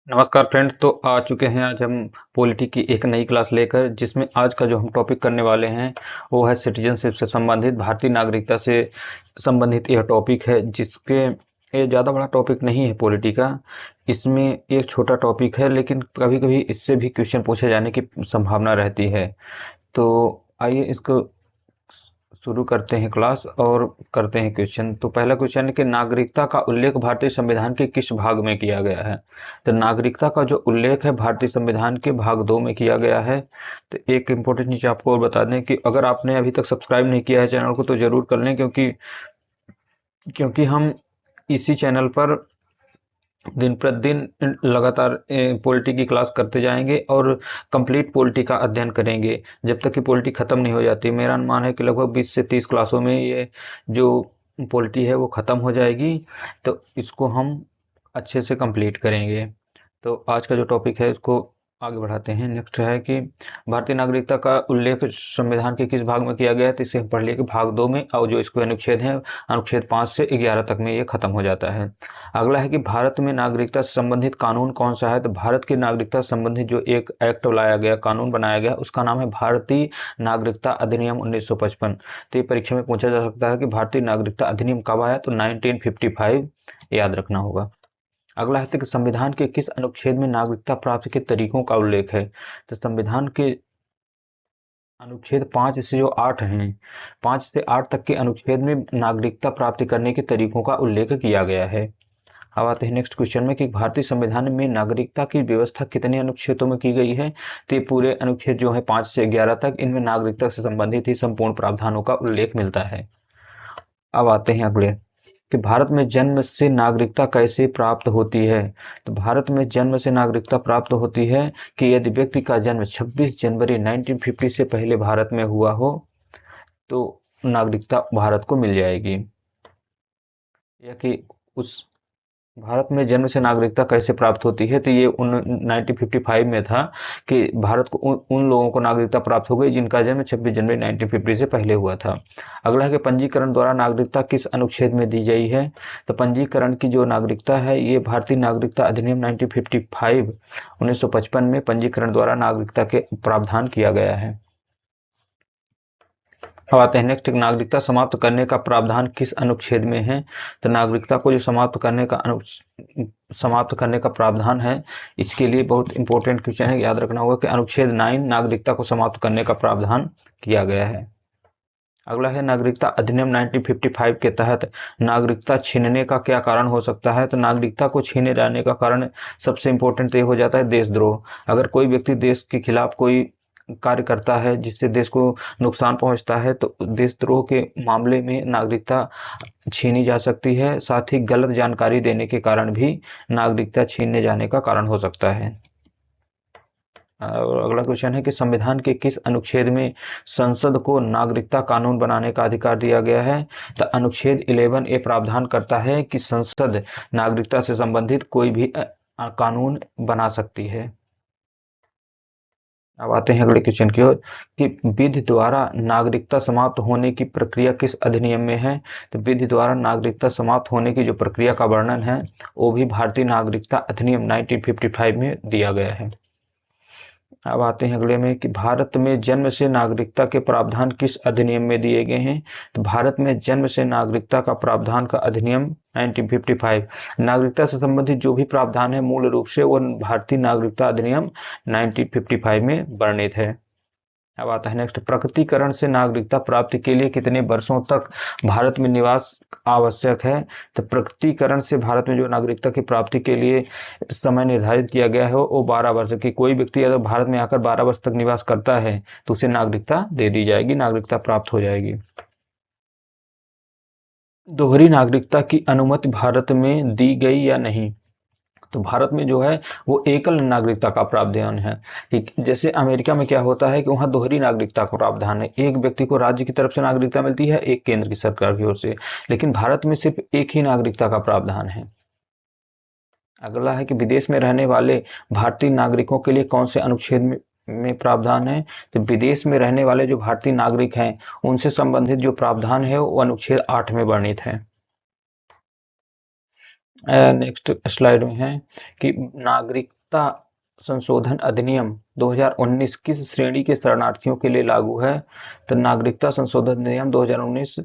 नमस्कार फ्रेंड्स। तो आ चुके हैं आज हम पॉलिटी की एक नई क्लास लेकर, जिसमें आज का जो हम टॉपिक करने वाले हैं वो है सिटीजनशिप से संबंधित, भारतीय नागरिकता से संबंधित यह टॉपिक है। जिसके ये ज़्यादा बड़ा टॉपिक नहीं है पॉलिटी का, इसमें एक छोटा टॉपिक है, लेकिन कभी कभी इससे भी क्वेश्चन पूछे जाने की संभावना रहती है। तो आइए इसको शुरू करते हैं क्लास और करते हैं क्वेश्चन। तो पहला क्वेश्चन है कि नागरिकता का उल्लेख भारतीय संविधान के किस भाग में किया गया है। तो नागरिकता का जो उल्लेख है भारतीय संविधान के भाग 2 में किया गया है। तो एक इम्पोर्टेंट चीज आपको और बता दें कि अगर आपने अभी तक सब्सक्राइब नहीं किया है चैनल को तो जरूर कर लें, क्योंकि क्योंकि हम इसी चैनल पर दिन प्रतिदिन लगातार पॉलिटी की क्लास करते जाएंगे और कंप्लीट पॉलिटी का अध्ययन करेंगे जब तक कि पॉलिटी खत्म नहीं हो जाती। मेरा अनुमान है कि लगभग 20 से 30 क्लासों में ये जो पॉलिटी है वो खत्म हो जाएगी, तो इसको हम अच्छे से कंप्लीट करेंगे। तो आज का जो टॉपिक है इसको आगे बढ़ाते हैं। नेक्स्ट है कि भारतीय नागरिकता का उल्लेख संविधान के किस भाग में किया गया है। तो इसे हम पढ़ लिए कि भाग 2 में, और जो इसके अनुच्छेद हैं अनुच्छेद 5 से 11 तक में ये खत्म हो जाता है। अगला है कि भारत में नागरिकता से संबंधित कानून कौन सा है। तो भारत की नागरिकता से संबंधित जो एक एक्ट लाया गया, कानून बनाया गया, उसका नाम है भारतीय नागरिकता अधिनियम 1955। तो ये परीक्षा में पूछा जा सकता है कि भारतीय नागरिकता अधिनियम कब आया। तो 1955 याद रखना होगा। अगला है कि संविधान के किस अनुच्छेद में नागरिकता प्राप्ति के तरीकों का उल्लेख है। तो संविधान के अनुच्छेद 5 से जो 8 हैं, 5 से 8 तक के अनुच्छेद में नागरिकता प्राप्ति करने के तरीकों का उल्लेख किया गया है। अब आते हैं नेक्स्ट क्वेश्चन में कि भारतीय संविधान में नागरिकता की व्यवस्था कितने अनुच्छेदों में की गई है। तो ये पूरे अनुच्छेद जो है 5 से 11 तक, इनमें नागरिकता से संबंधित ही संपूर्ण प्रावधानों का उल्लेख मिलता है। अब आते हैं अगले कि भारत में जन्म से नागरिकता कैसे प्राप्त होती है। तो भारत में जन्म से नागरिकता प्राप्त होती है कि यदि व्यक्ति का जन्म 26 जनवरी 1950 से पहले भारत में हुआ हो तो नागरिकता भारत को मिल जाएगी। या कि उस भारत में जन्म से नागरिकता कैसे प्राप्त होती है। तो ये 1955 में था कि भारत को उन लोगों को नागरिकता प्राप्त हो गई जिनका जन्म 26 जनवरी 1950 से पहले हुआ था। अगला है कि पंजीकरण द्वारा नागरिकता किस अनुच्छेद में दी गई है। तो पंजीकरण की जो नागरिकता है ये भारतीय नागरिकता अधिनियम 1955 में पंजीकरण द्वारा नागरिकता के प्रावधान किया गया है। अब आते हैं नेक्स्ट, नागरिकता समाप्त करने का प्रावधान किस अनुच्छेद में है। तो नागरिकता को जो समाप्त करने का प्रावधान है, इसके लिए बहुत इंपॉर्टेंट क्वेश्चन है, याद रखना होगा कि अनुच्छेद 9 नागरिकता को समाप्त करने का प्रावधान किया गया है। अगला है नागरिकता अधिनियम 1955 के तहत नागरिकता छीनने का क्या कारण हो सकता है। तो नागरिकता को छीने जाने का कारण सबसे इंपॉर्टेंट तो ये हो जाता है देशद्रोह। अगर कोई व्यक्ति देश के खिलाफ कोई कार्य करता है जिससे देश को नुकसान पहुंचता है तो देशद्रोह के मामले में नागरिकता छीनी जा सकती है। साथ ही गलत जानकारी देने के कारण भी नागरिकता छीनने जाने का कारण हो सकता है। और अगला क्वेश्चन है कि संविधान के किस अनुच्छेद में संसद को नागरिकता कानून बनाने का अधिकार दिया गया है। तो अनुच्छेद 11 ए प्रावधान करता है कि संसद नागरिकता से संबंधित कोई भी कानून बना सकती है। अब आते हैं अगले क्वेश्चन की ओर कि विधि द्वारा नागरिकता समाप्त होने की प्रक्रिया किस अधिनियम में है। तो विधि द्वारा नागरिकता समाप्त होने की जो प्रक्रिया का वर्णन है वो भी भारतीय नागरिकता अधिनियम 1955 में दिया गया है। अब आते हैं अगले में कि भारत में जन्म से नागरिकता के प्रावधान किस अधिनियम में दिए गए हैं। तो भारत में जन्म से नागरिकता का प्रावधान का अधिनियम 1955। नागरिकता से संबंधित जो भी प्रावधान है मूल रूप से वो भारतीय नागरिकता अधिनियम 1955 में वर्णित है। अब आता है नेक्स्ट, प्रकटीकरण से नागरिकता प्राप्ति के लिए कितने वर्षों तक भारत में निवास आवश्यक है। तो प्रकटीकरण से भारत में जो नागरिकता की प्राप्ति के लिए समय निर्धारित किया गया है वो 12 वर्ष की। कोई व्यक्ति अगर भारत में आकर 12 वर्ष तक निवास करता है तो उसे नागरिकता दे दी जाएगी, नागरिकता प्राप्त हो जाएगी। दोहरी नागरिकता की अनुमति भारत में दी गई या नहीं। तो भारत में जो है वो एकल नागरिकता का प्रावधान है। ठीक जैसे अमेरिका में क्या होता है कि वहाँ दोहरी नागरिकता का प्रावधान है, एक व्यक्ति को राज्य की तरफ से नागरिकता मिलती है, एक केंद्र की सरकार की ओर से। लेकिन भारत में सिर्फ एक ही नागरिकता का प्रावधान है। अगला है कि विदेश में रहने वाले भारतीय नागरिकों के लिए कौन से अनुच्छेद में प्रावधान है। तो विदेश में रहने वाले जो भारतीय नागरिक हैं उनसे संबंधित जो प्रावधान है वो अनुच्छेद 8 में वर्णित है। नेक्स्ट स्लाइड में है कि नागरिकता संशोधन अधिनियम 2019 किस श्रेणी के शरणार्थियों के लिए लागू है? तो नागरिकता संशोधन अधिनियम 2019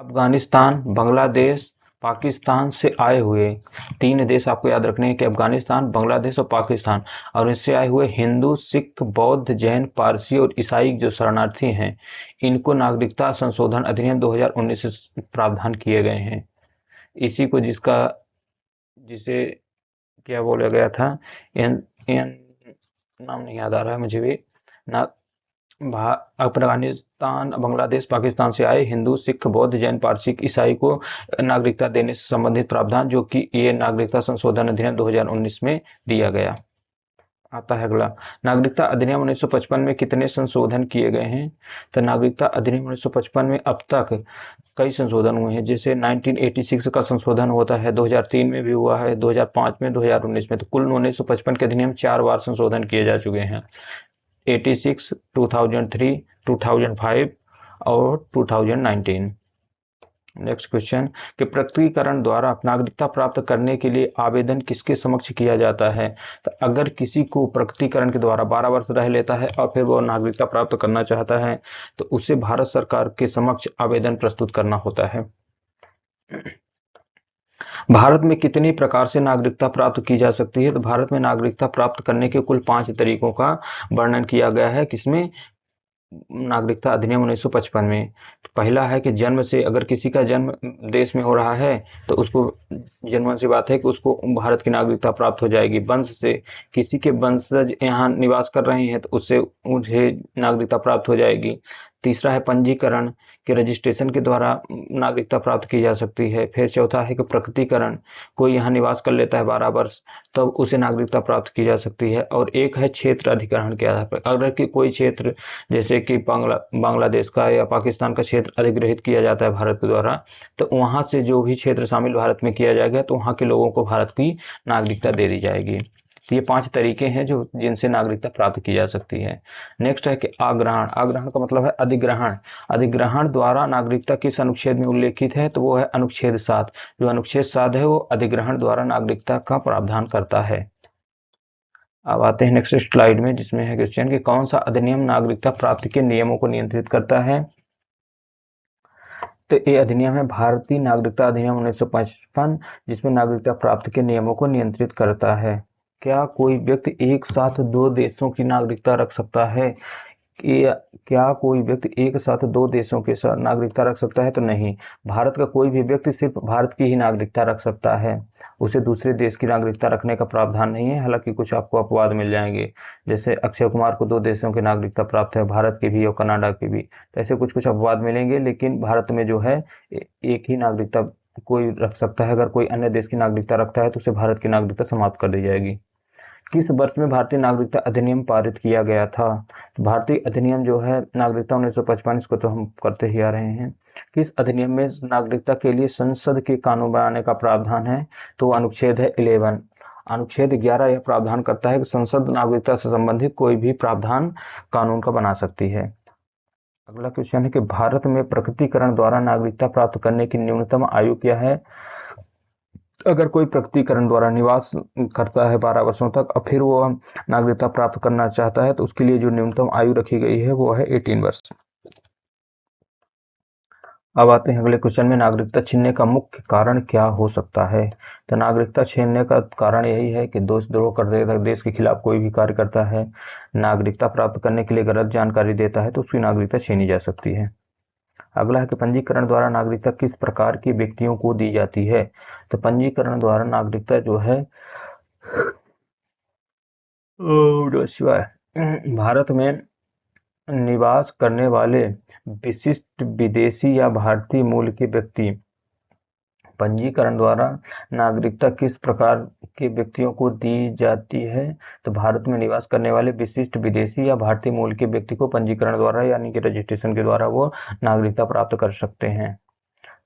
अफगानिस्तान, बांग्लादेश, पाकिस्तान से आए हुए 3 देश आपको याद रखने हैं कि अफगानिस्तान, बांग्लादेश और पाकिस्तान, और इससे आए हुए हिंदू, सिख, बौद्ध, जैन, पारसी और ईसाई जो शरणार्थी हैं, इनको नागरिकता संशोधन अधिनियम 2019 से प्रावधान किए गए हैं। इसी को जिसे क्या बोला गया था, एन एन नाम नहीं याद आ रहा है मुझे भी ना। अफगानिस्तान, बांग्लादेश, पाकिस्तान से आए हिंदू, सिख, बौद्ध, जैन, पारसी, ईसाई को नागरिकता देने से संबंधित प्रावधान, जो कि ये नागरिकता संशोधन अधिनियम 2019 में दिया गया। आता है अगला, नागरिकता अधिनियम 1955 में कितने संशोधन किए गए हैं? तो नागरिकता अधिनियम 1955 में अब तक कई संशोधन हुए हैं, जैसे 1986 का संशोधन होता है, 2003 में भी हुआ है, 2005 में, 2019 में। तो कुल 1955 के अधिनियम 4 बार संशोधन किए जा चुके हैं, 86, 2003, 2005 और 2019। नेक्स्ट क्वेश्चन कि प्रकटीकरण द्वारा नागरिकता प्राप्त करने के लिए आवेदन किसके समक्ष किया जाता है? तो अगर किसी को प्रकटीकरण के द्वारा 12 वर्ष रह लेता है और फिर वो नागरिकता प्राप्त करना चाहता है, तो उसे भारत सरकार के समक्ष आवेदन प्रस्तुत करना होता है। भारत में कितनी प्रकार से नागरिकता प्राप्त की जा सकती है? तो भारत में नागरिकता प्राप्त करने के कुल 5 तरीकों का वर्णन किया गया है। किसमें? नागरिकता अधिनियम 1955 में। तो पहला है कि जन्म से, अगर किसी का जन्म देश में हो रहा है तो उसको, जन्म सी बात है कि उसको भारत की नागरिकता प्राप्त हो जाएगी। वंश से, किसी के वंशज यहाँ निवास कर रहे हैं तो उससे उन्हें नागरिकता प्राप्त हो जाएगी। तीसरा है पंजीकरण, के रजिस्ट्रेशन के द्वारा नागरिकता प्राप्त की जा सकती है। फिर चौथा है कि प्रकटीकरण, कोई यहाँ निवास कर लेता है 12 वर्ष, तब उसे नागरिकता प्राप्त की जा सकती है। और एक है क्षेत्र अधिग्रहण के आधार पर, अगर कि कोई क्षेत्र जैसे कि बांग्लादेश का या पाकिस्तान का क्षेत्र अधिग्रहित किया जाता है भारत के द्वारा, तो वहां से जो भी क्षेत्र शामिल भारत में किया जाएगा तो वहां के लोगों को भारत की नागरिकता दे दी जाएगी। तो ये 5 तरीके हैं जो जिनसे नागरिकता प्राप्त की जा सकती है। नेक्स्ट है कि आग्रहण। आग्रहण का मतलब है अधिग्रहण। अधिग्रहण द्वारा नागरिकता किस अनुच्छेद में उल्लेखित है? तो वो है अनुच्छेद 7। जो अनुच्छेद 7 है वो अधिग्रहण द्वारा नागरिकता का प्रावधान करता है। अब आते हैं नेक्स्ट स्लाइड में, जिसमें है क्वेश्चन कि कौन सा अधिनियम नागरिकता प्राप्ति के नियमों को नियंत्रित करता है? तो ये अधिनियम है भारतीय नागरिकता अधिनियम 1955, जिसमें नागरिकता प्राप्ति के नियमों को नियंत्रित करता है। क्या कोई व्यक्ति एक साथ 2 देशों की नागरिकता रख सकता है? कि क्या कोई व्यक्ति एक साथ 2 देशों के साथ नागरिकता रख सकता है? तो नहीं। भारत का कोई भी व्यक्ति सिर्फ भारत की ही नागरिकता रख सकता है, उसे दूसरे देश की नागरिकता रखने का प्रावधान नहीं है। हालांकि कुछ आपको अपवाद मिल जाएंगे, जैसे अक्षय कुमार को 2 देशों की नागरिकता प्राप्त है, भारत की भी और कनाडा की भी। तो ऐसे कुछ कुछ अपवाद मिलेंगे, लेकिन भारत में जो है एक ही नागरिकता कोई रख सकता है। अगर कोई अन्य देश की नागरिकता रखता है तो उसे भारत की नागरिकता समाप्त कर दी जाएगी। किस वर्ष में भारतीय नागरिकता अधिनियम पारित किया गया था? तो भारतीय अधिनियम जो है नागरिकता 1955, इसको तो हम करते ही आ रहे हैं। किस अधिनियम में नागरिकता के लिए संसद के कानून बनाने का प्रावधान है? तो अनुच्छेद है 11। अनुच्छेद 11 यह प्रावधान करता है कि संसद नागरिकता से संबंधित कोई भी प्रावधान कानून का बना सकती है। अगला क्वेश्चन है कि भारत में प्रकटीकरण द्वारा नागरिकता प्राप्त करने की न्यूनतम आयु क्या है? अगर कोई प्रकटीकरण द्वारा निवास करता है 12 वर्षों तक और फिर वो नागरिकता प्राप्त करना चाहता है, तो उसके लिए जो न्यूनतम आयु रखी गई है वो है 18 वर्ष। अब आते हैं अगले क्वेश्चन में, नागरिकता छीनने का मुख्य कारण क्या हो सकता है? तो नागरिकता छीनने का कारण यही है कि देशद्रोह कर देश के खिलाफ कोई भी कार्य करता है, नागरिकता प्राप्त करने के लिए गलत जानकारी देता है, तो उसकी नागरिकता छीनी जा सकती है। अगला है कि पंजीकरण द्वारा नागरिकता किस प्रकार के व्यक्तियों को दी जाती है? तो पंजीकरण द्वारा नागरिकता जो है भारत में निवास करने वाले विशिष्ट विदेशी या भारतीय मूल के व्यक्ति, पंजीकरण द्वारा नागरिकता किस प्रकार के व्यक्तियों को दी जाती है? तो भारत में निवास करने वाले विशिष्ट विदेशी या भारतीय मूल के व्यक्ति को पंजीकरण द्वारा यानी कि रजिस्ट्रेशन के द्वारा वो नागरिकता प्राप्त कर सकते हैं।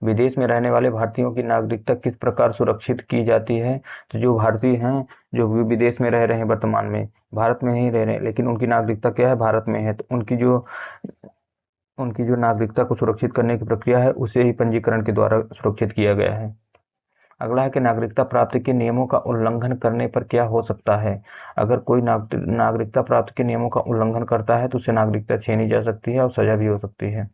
विदेश में रहने वाले भारतीयों की नागरिकता किस प्रकार सुरक्षित की जाती है? तो जो भारतीय हैं जो विदेश में रह रहे हैं, वर्तमान में भारत में नहीं रह रहे हैं, लेकिन उनकी नागरिकता क्या है, भारत में है, तो उनकी जो नागरिकता को सुरक्षित करने की प्रक्रिया है उसे ही पंजीकरण के द्वारा सुरक्षित किया गया है। अगला है कि नागरिकता प्राप्ति के नियमों का उल्लंघन करने पर क्या हो सकता है। अगर कोई नागरिकता प्राप्ति के नियमों का उल्लंघन करता है तो उसे नागरिकता छीनी जा सकती है और सजा भी हो सकती है।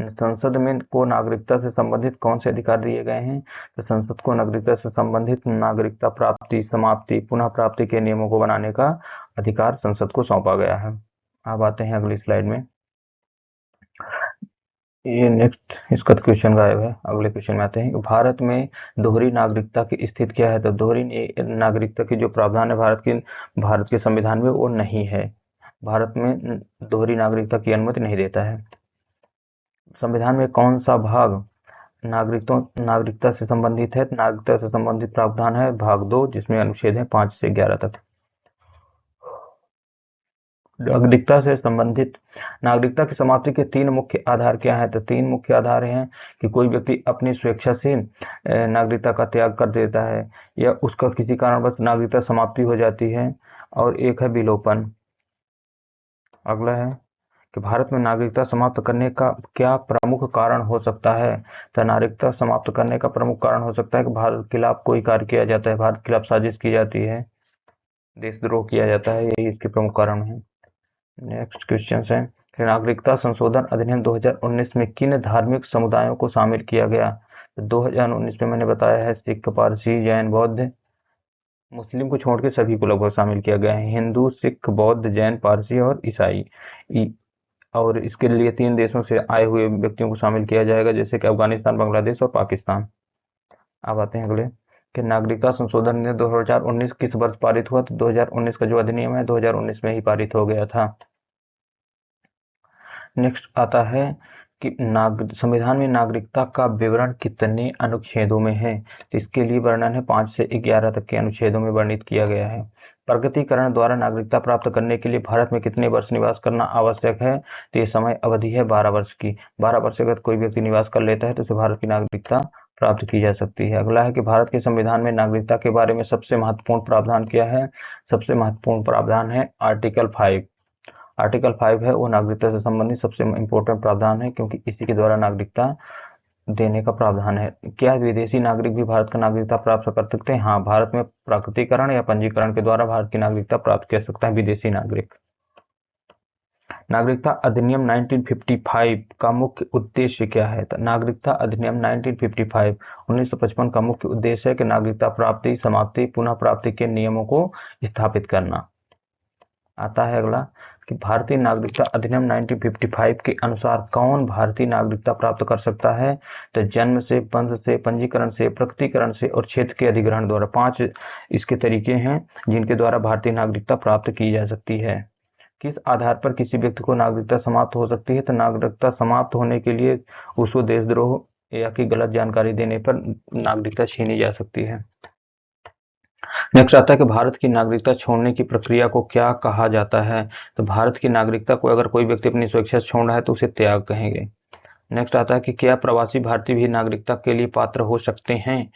संसद में को नागरिकता से संबंधित कौन से अधिकार दिए गए हैं। तो संसद को नागरिकता से संबंधित नागरिकता प्राप्ति, समाप्ति, पुनः प्राप्ति के नियमों को बनाने का अधिकार संसद को सौंपा गया है। अब आते हैं अगली स्लाइड में। ये नेक्स्ट इसका क्वेश्चन गायब है। अगले क्वेश्चन में आते हैं। भारत में दोहरी नागरिकता की स्थिति क्या है। तो दोहरी नागरिकता की जो प्रावधान है भारत के संविधान में वो नहीं है। भारत में दोहरी नागरिकता की अनुमति नहीं देता है। संविधान में कौन सा भाग नागरिकता से संबंधित है। नागरिकता से संबंधित प्रावधान है भाग 2, जिसमें अनुच्छेद है 5 से 11 तक। नागरिकता से संबंधित नागरिकता की समाप्ति के 3 मुख्य आधार क्या है। तो 3 मुख्य आधार हैं कि कोई व्यक्ति अपनी स्वेच्छा से नागरिकता का त्याग कर देता है, या उसका किसी कारणवश नागरिकता समाप्ति हो जाती है, और एक है विलोपन। अगला है कि भारत में नागरिकता समाप्त करने का क्या प्रमुख कारण हो सकता है। तो नागरिकता समाप्त करने का प्रमुख कारण हो सकता है कि भारत के खिलाफ कोई कार्य किया जाता है, भारत के खिलाफ साजिश की जाती है, देशद्रोह किया जाता है, यही इसके प्रमुख कारण है। नेक्स्ट क्वेश्चन है कि नागरिकता संशोधन अधिनियम 2019 में किन धार्मिक समुदायों को शामिल किया गया। तो 2019 में मैंने बताया है सिख, पारसी, जैन, बौद्ध, मुस्लिम को छोड़ के सभी को लगभग शामिल किया गया है। हिंदू, सिख, बौद्ध, जैन, पारसी और ईसाई। और इसके लिए 3 देशों से आए हुए व्यक्तियों को शामिल किया जाएगा, जैसे कि अफगानिस्तान, बांग्लादेश और पाकिस्तान। अब आते हैं अगले कि नागरिकता संशोधन अधिनियम 2019 किस वर्ष पारित हुआ। तो 2019 का जो अधिनियम है 2019 में ही पारित हो गया था। नेक्स्ट आता है कि संविधान में नागरिकता का विवरण कितने अनुच्छेदों में है। तो इसके लिए वर्णन है 5 से 11 तक के अनुच्छेदों में वर्णित किया गया है। प्रगतीकरण द्वारा नागरिकता प्राप्त करने के लिए भारत में कितने वर्ष निवास करना आवश्यक है। तो ये समय अवधि है 12 वर्ष की। 12 वर्ष से अगर कोई व्यक्ति निवास कर लेता है तो उसे भारत की नागरिकता प्राप्त की जा सकती है। अगला है कि भारत के संविधान में नागरिकता के बारे में सबसे महत्वपूर्ण प्रावधान क्या है। सबसे महत्वपूर्ण प्रावधान है आर्टिकल 5। आर्टिकल 5 है वो नागरिकता से संबंधित सबसे इम्पोर्टेंट प्रावधान है, क्योंकि इसी के द्वारा नागरिकता देने का प्रावधान है। क्या विदेशी नागरिक भी भारत का नागरिकता प्राप्त कर सकते हैं। हाँ, भारत में प्राकृतिकरण या पंजीकरण के द्वारा भारत की नागरिकता प्राप्त कर सकता है विदेशी नागरिक। नागरिकता अधिनियम 1955 का मुख्य उद्देश्य क्या है। तो नागरिकता अधिनियम 1955 का मुख्य उद्देश्य है कि नागरिकता प्राप्ति, समाप्ति, पुनः प्राप्ति के नियमों को स्थापित करना। आता है अगला कि भारतीय नागरिकता अधिनियम 1955 के अनुसार कौन भारतीय नागरिकता प्राप्त कर सकता है। तो जन्म से, वंश से, पंजीकरण से, प्रकटीकरण से और क्षेत्र के अधिग्रहण द्वारा। 5 इसके तरीके हैं जिनके द्वारा भारतीय नागरिकता प्राप्त की जा सकती है। किस आधार पर किसी व्यक्ति को नागरिकता समाप्त हो सकती है। तो नागरिकता समाप्त होने के लिए उसको देशद्रोह या कि गलत जानकारी देने पर नागरिकता छीनी जा सकती है। नेक्स्ट आता है कि भारत की नागरिकता छोड़ने की प्रक्रिया को क्या कहा जाता है। तो भारत की नागरिकता को अगर कोई व्यक्ति अपनी स्वेच्छा से छोड़ रहा है तो उसे त्याग कहेंगे। नेक्स्ट आता है कि क्या प्रवासी भारतीय भी नागरिकता के लिए पात्र हो सकते हैं।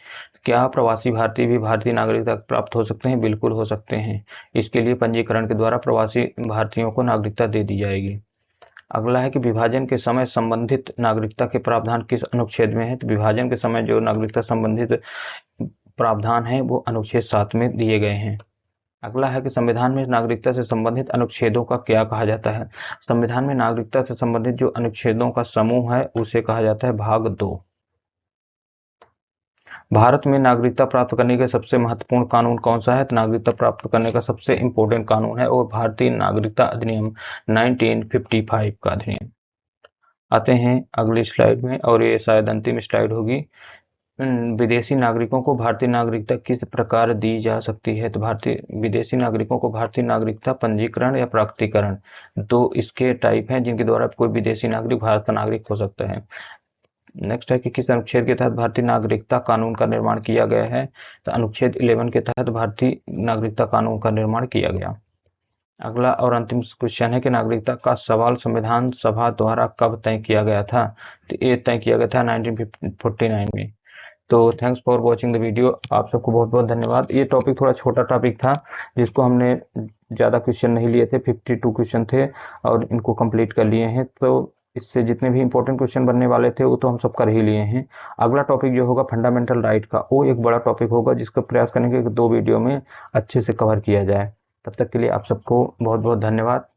क्या प्रवासी भारतीय भी भारतीय नागरिकता प्राप्त हो सकते हैं। बिल्कुल हो सकते हैं। इसके लिए पंजीकरण के द्वारा प्रवासी भारतीयों को नागरिकता दे दी जाएगी। अगला है कि विभाजन के समय संबंधित नागरिकता के प्रावधान किस अनुच्छेद में है। तो विभाजन के समय जो नागरिकता संबंधित प्रावधान है वो अनुच्छेद 7 में दिए गए हैं। अगला है कि संविधान में नागरिकता से संबंधित अनुच्छेदों का क्या कहा जाता है। संविधान में नागरिकता से संबंधित जो अनुच्छेदों का समूह है उसे कहा जाता है भाग 2। भारत में नागरिकता प्राप्त करने के सबसे महत्वपूर्ण कानून कौन सा है। तो नागरिकता प्राप्त करने का सबसे इम्पोर्टेंट कानून है और भारतीय नागरिकता अधिनियम 1955 का अधिनियम। आते हैं अगली स्लाइड में, और ये शायद अंतिम स्लाइड होगी। विदेशी नागरिकों को भारतीय नागरिकता किस प्रकार दी जा सकती है। तो विदेशी नागरिकों को भारतीय नागरिकता पंजीकरण या प्राकृतिकरण, दो इसके टाइप हैं जिनके द्वारा कोई विदेशी नागरिक भारत का नागरिक हो सकता है। नेक्स्ट है कि किस अनुच्छेद के तहत भारतीय नागरिकता कानून का निर्माण किया गया है। तो अनुच्छेद 11 के तहत भारतीय नागरिकता कानून का निर्माण किया गया। अगला और अंतिम क्वेश्चन है कि नागरिकता का सवाल संविधान सभा द्वारा कब तय किया गया था। तो ये तय किया गया था 1949 में। तो thanks for watching the video. आप सबको बहुत बहुत धन्यवाद। ये टॉपिक थोड़ा छोटा टॉपिक था जिसको हमने ज़्यादा क्वेश्चन नहीं लिए थे, 52 क्वेश्चन थे और इनको कंप्लीट कर लिए हैं। तो इससे जितने भी इंपॉर्टेंट क्वेश्चन बनने वाले थे वो तो हम सब कर ही लिए हैं। अगला टॉपिक जो होगा फंडामेंटल राइट का, वो एक बड़ा टॉपिक होगा जिसका प्रयास करेंगे कि 2 वीडियो में अच्छे से कवर किया जाए। तब तक के लिए आप सबको बहुत बहुत धन्यवाद।